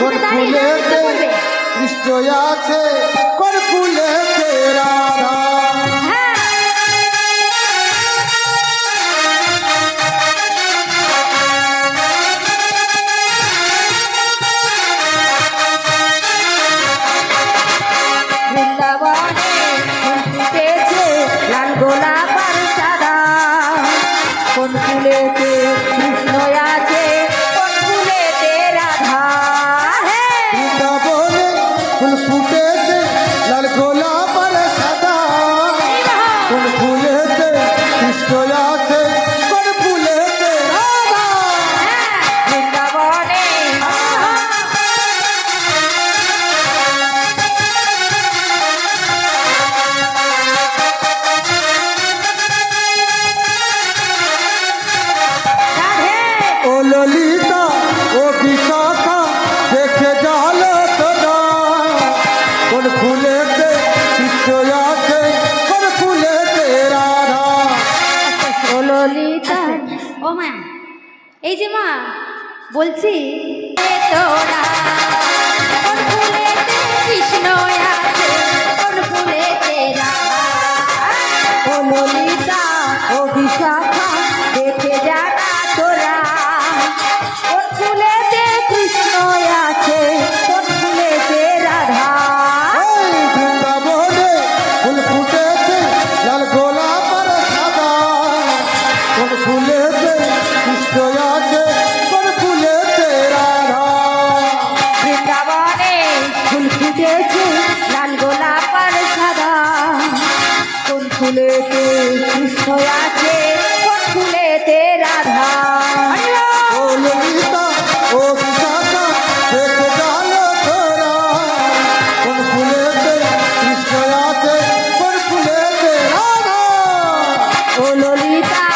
কোন ফুলেতে কৃষ্ণ আছে, কোন ফুলেতে রাধা। বৃন্দাবনে ফুল ফুটেছে লাল গোলাপ আর সাদা, কোন ফুলেতে কৃষ্ণ আছে, কোন ফুলেতে রাধা। বৃন্দাবনে ফুল ফুটেছে লাল গোলাপ আর সাদা, কোন ফুলেতে কৃষ্ণ আছে, কোন ফুলেতে রাধা। বৃন্দাবনে ও ললিতা ও বিশাখা দেখে জালো তোরা, কোন ফুলেতে কৃষ্ণ আছে, কোন ফুলেতে রাধা। ও ললিতা। ও মা, এই যে মা বলছি, এ তোরা কোন ফুলেতে কৃষ্ণ আছে, কোন ফুলেতে রাধা। ও ললিতা ও বিশাখা দেখে যারা তোরা, কোন ফুলেতে কৃষ্ণ আছে, কোন ফুলেতে রাধা। এই বৃন্দাবনে ফুল ফুটেছে লাল গোলাপ আর সাদা, কোন ফুলেতে কৃষ্ণ আছে, কোন ফুলেতে রাধা। বৃন্দাবনে ফুল ফুটেছে লাল গোলাপ আর সাদা, কোন ফুলেতে কৃষ্ণ আছে, কোন ফুলেতে রাধা। ও ললিতা ও বিশাখা দেখে জানো তোরা, কোন ফুলেতে কৃষ্ণ আছে, কোন ফুলেতে রাধা। ও ললিতা